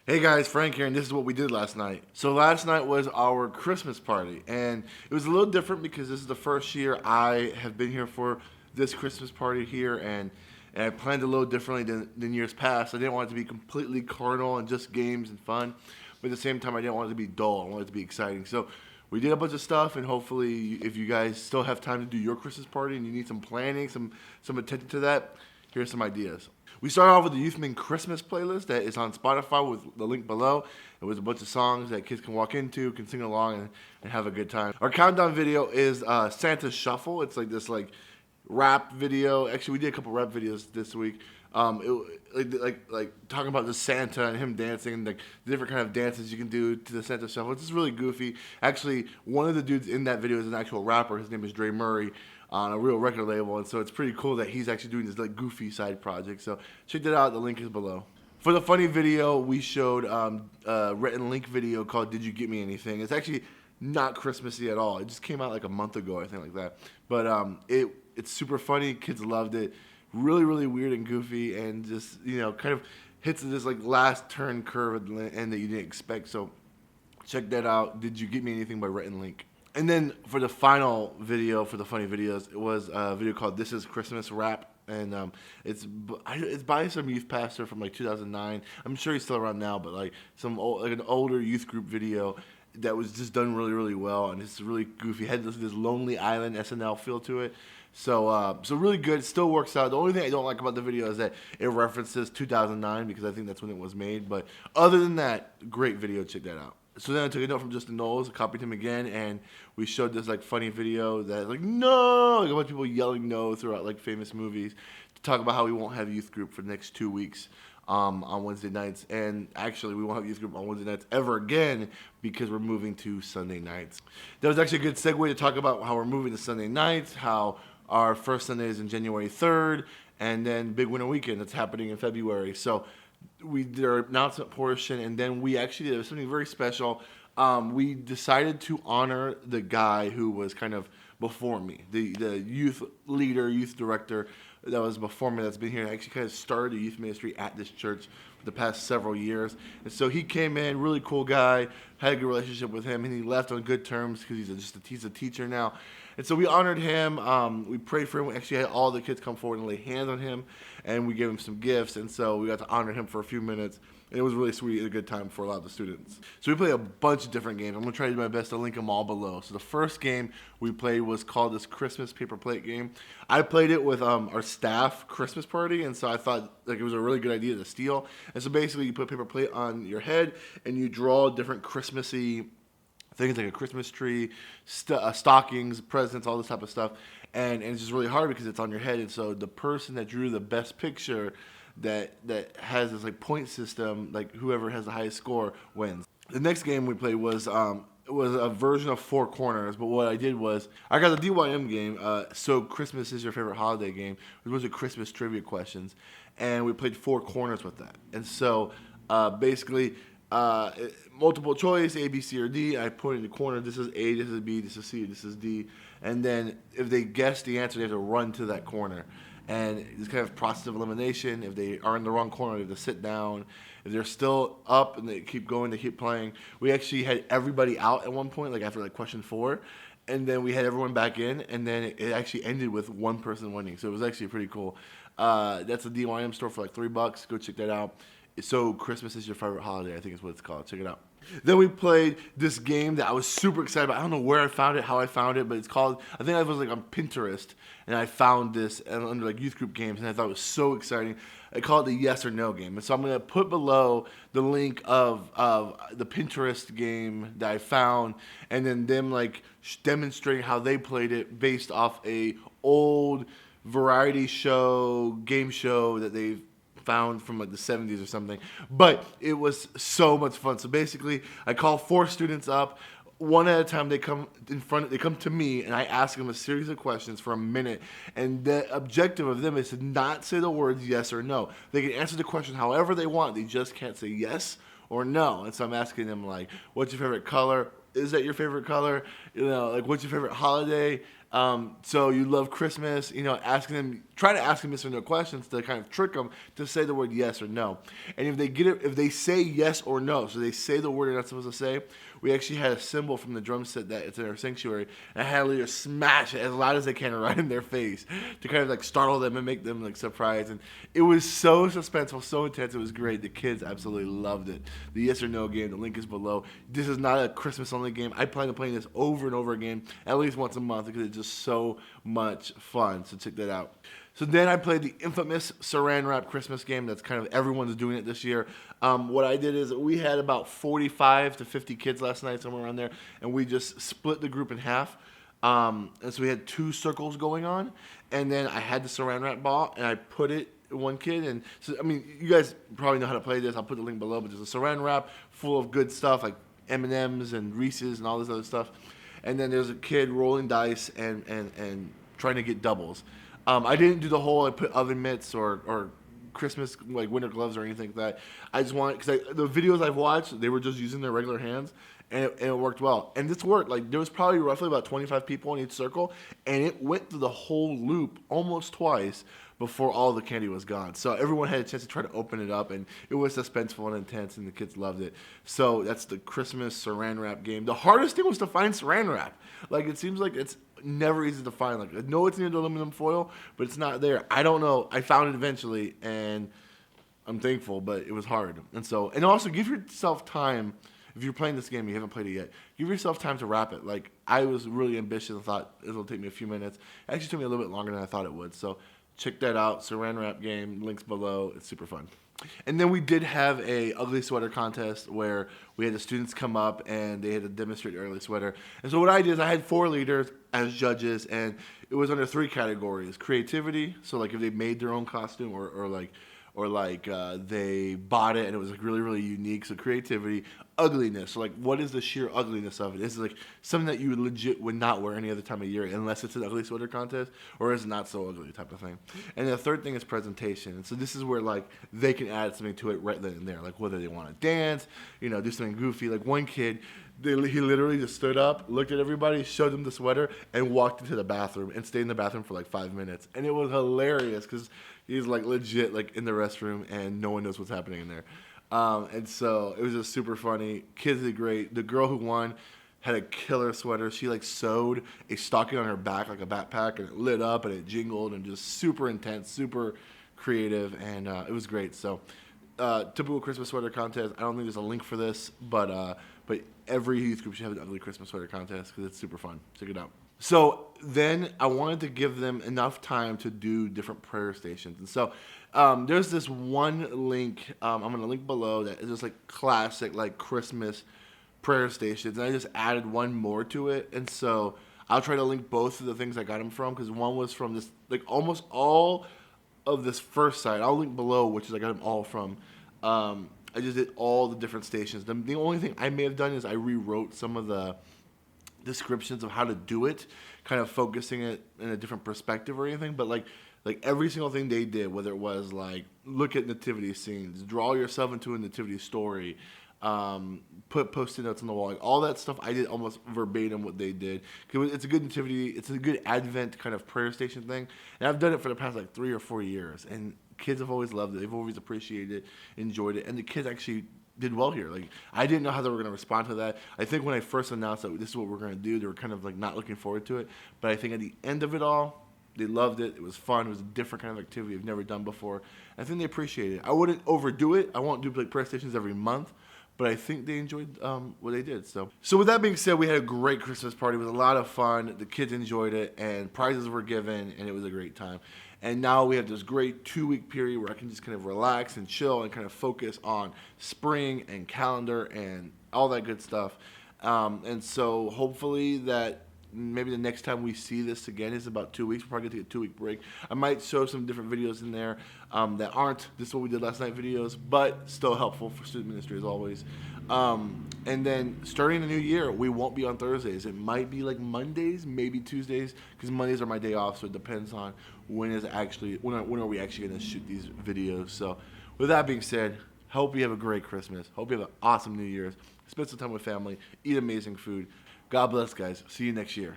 Hey guys, Frank here, and this is what we did last night. So last night was our Christmas party, and it was a little different because this is the first year I have been here for this Christmas party here, and I planned a little differently than years past. I didn't want it to be completely carnal and just games and fun, but at the same time, I didn't want it to be dull. I wanted it to be exciting. So we did a bunch of stuff, and hopefully, if you guys still have time to do your Christmas party and you need some planning, some attention to that, here's some ideas. We started off with the Youth Min Christmas playlist that is on Spotify with the link below. It was a bunch of songs that kids can walk into, can sing along, and have a good time. Our countdown video is Santa Shuffle. It's like this rap video. Actually, we did a couple rap videos this week. Like talking about the Santa and him dancing and like the different kind of dances you can do to the Santa Shuffle. It's just really goofy. Actually, one of the dudes in that video is an actual rapper. His name is Dre Murray on a real record label, and so it's pretty cool that he's actually doing this like goofy side project. So check that out. The link is below. For the funny video, we showed a Rhett and Link video called "Did You Get Me Anything?" It's actually not Christmassy at all. It just came out like a month ago, I think, like that. But it's super funny. Kids loved it. Really, really weird and goofy, and just kind of hits this like last turn curve at the end that you didn't expect. So check that out. "Did You Get Me Anything?" by Rhett and Link. And then for the final video, for the funny videos, it was a video called "This Is Christmas Rap," and it's by some youth pastor from like 2009. I'm sure he's still around now, but like an older youth group video that was just done really, really well, and it's really goofy. It had this Lonely Island SNL feel to it. So really good. It still works out. The only thing I don't like about the video is that it references 2009 because I think that's when it was made. But other than that, great video. Check that out. So then I took a note from Justin Knowles, copied him again, and we showed this like funny video that like no, like a bunch of people yelling no throughout like famous movies to talk about how we won't have youth group for the next 2 weeks on Wednesday nights, and actually we won't have youth group on Wednesday nights ever again because we're moving to Sunday nights. That was actually a good segue to talk about how we're moving to Sunday nights, how our first Sunday is in January 3rd, and then Big Winter Weekend that's happening in February. So we did our announcement portion, and then we actually did something very special. We decided to honor the guy who was kind of before me, the youth leader, youth director that was before me that's been here and actually kind of started a youth ministry at this church for the past several years. And so he came in, really cool guy, had a good relationship with him, and he left on good terms because he's a teacher now. And so we honored him. We prayed for him. We actually had all the kids come forward and lay hands on him, and we gave him some gifts. And so we got to honor him for a few minutes. And it was really sweet and a good time for a lot of the students. So we played a bunch of different games. I'm going to try to do my best to link them all below. So the first game we played was called this Christmas paper plate game. I played it with our staff Christmas party, and so I thought like it was a really good idea to steal. And so basically you put a paper plate on your head, and you draw different Christmassy things like a Christmas tree, stockings, presents, all this type of stuff. And it's just really hard because it's on your head. And so the person that drew the best picture that has this like point system, like whoever has the highest score wins. The next game we played was it was a version of Four Corners, but what I did was I got the DYM game. So Christmas is your favorite holiday game. It was a Christmas trivia questions, and we played Four Corners with that. And so basically multiple choice, A, B, C, or D. I put in the corner, this is A, this is B, this is C, this is D. And then if they guess the answer, they have to run to that corner. And it's kind of process of elimination. If they are in the wrong corner, they have to sit down. If they're still up and they keep going, they keep playing. We actually had everybody out at one point, like after like question 4. And then we had everyone back in, and then it actually ended with one person winning. So it was actually pretty cool. That's a DYM store for like $3. Go check that out. So Christmas is your favorite holiday, I think is what it's called. Check it out. Then we played this game that I was super excited about. I don't know where I found it, how I found it, but it's called, I think I was like on Pinterest, and I found this under like youth group games, and I thought it was so exciting. I call it the yes or no game. And so I'm going to put below the link of the Pinterest game that I found, and then them like demonstrating how they played it based off a old variety show, game show that they've found from like the 70s or something, but it was so much fun. So basically I call 4 students up, one at a time. They come to me, and I ask them a series of questions for a minute, and the objective of them is to not say the words yes or no. They can answer the question however they want, they just can't say yes or no. And so I'm asking them like, what's your favorite color? Is that your favorite color? Like, what's your favorite holiday? So you love Christmas, asking them, try to ask them yes or no questions to kind of trick them to say the word yes or no. And if they get it, if they say yes or no, so they say the word they're not supposed to say, we actually had a cymbal from the drum set that it's in our sanctuary, and I had to smash it as loud as they can right in their face to kind of like startle them and make them like surprised. And it was so suspenseful, so intense. It was great. The kids absolutely loved it. The yes or no game, the link is below. This is not a Christmas only game. I plan on playing this over and over again, at least once a month, because it's just so much fun. So check that out. So then I played the infamous Saran Wrap Christmas game. That's kind of everyone's doing it this year. What I did is we had about 45 to 50 kids last night, somewhere around there, and we just split the group in half. And so we had 2 circles going on, and then I had the Saran Wrap ball, and I put it in one kid. And so, I mean, you guys probably know how to play this. I'll put the link below, but there's a Saran Wrap full of good stuff like M&Ms and Reese's and all this other stuff. And then there's a kid rolling dice and trying to get doubles. I didn't do the whole I put oven mitts or Christmas like winter gloves or anything like that. I just wanted, because the videos I've watched, they were just using their regular hands, and it worked well. And this worked. Like there was probably roughly about 25 people in each circle, and it went through the whole loop almost twice before all the candy was gone. So everyone had a chance to try to open it up, and it was suspenseful and intense, and the kids loved it. So that's the Christmas Saran Wrap game. The hardest thing was to find Saran Wrap. Like it seems like it's never easy to find. Like I know it's in the aluminum foil, but it's not there. I don't know. I found it eventually, and I'm thankful, but it was hard. And also give yourself time. If you're playing this game and you haven't played it yet, give yourself time to wrap it. Like I was really ambitious and thought it'll take me a few minutes. It actually took me a little bit longer than I thought it would. So check that out. Saran Wrap game, links below. It's super fun. And then we did have a ugly sweater contest where we had the students come up and they had to demonstrate their ugly sweater. And so what I did is I had 4 leaders as judges, and it was under 3 categories: creativity, so like if they made their own costume or they bought it and it was like really, really unique. So creativity, ugliness. So like what is the sheer ugliness of it? Is it like something that you legit would not wear any other time of year unless it's an ugly sweater contest, or is it not so ugly type of thing? And the third thing is presentation. And so this is where like they can add something to it right then and there, like whether they want to dance, do something goofy. Like one kid, he literally just stood up, looked at everybody, showed them the sweater, and walked into the bathroom and stayed in the bathroom for like 5 minutes. And it was hilarious because he's like legit like in the restroom and no one knows what's happening in there. And so it was just super funny. Kids did great. The girl who won had a killer sweater. She like sewed a stocking on her back like a backpack, and it lit up and it jingled, and just super intense, super creative, and it was great. So typical Christmas sweater contest. I don't think there's a link for this, but every youth group should have an ugly Christmas sweater contest because it's super fun. Check it out. So then I wanted to give them enough time to do different prayer stations. And so there's this one link, I'm going to link below, that is just like classic like Christmas prayer stations. And I just added one more to it. And so I'll try to link both of the things I got them from, because one was from this, like almost all of this first site. I'll link below, which is I got them all from. I just did all the different stations. The only thing I may have done is I rewrote some of the descriptions of how to do it, kind of focusing it in a different perspective or anything. But like every single thing they did, whether it was like look at nativity scenes, draw yourself into a nativity story, put post-it notes on the wall, like all that stuff, I did almost verbatim what they did. Cause it's a good nativity, it's a good Advent kind of prayer station thing, and I've done it for the past like 3 or 4 years, and kids have always loved it. They've always appreciated it, enjoyed it, and the kids actually did well here. Like I didn't know how they were going to respond to that. I think when I first announced that this is what we're going to do, they were kind of like not looking forward to it. But I think at the end of it all, they loved it. It was fun. It was a different kind of activity I've never done before. I think they appreciated it. I wouldn't overdo it. I won't do like prayer stations every month, but I think they enjoyed what they did. So with that being said, we had a great Christmas party. It was a lot of fun. The kids enjoyed it, and prizes were given, and it was a great time. And now we have this great 2-week period where I can just kind of relax and chill and kind of focus on spring and calendar and all that good stuff. And so hopefully that maybe the next time we see this again is about 2 weeks. We're probably going to take a 2-week break. I might show some different videos in there that aren't this is what we did last night videos, but still helpful for student ministry as always. And then starting the new year, we won't be on Thursdays. It might be like Mondays, maybe Tuesdays, because Mondays are my day off, so it depends on when are we actually going to shoot these videos. So with that being said, hope you have a great Christmas. Hope you have an awesome New Year's. Spend some time with family. Eat amazing food. God bless, guys. See you next year.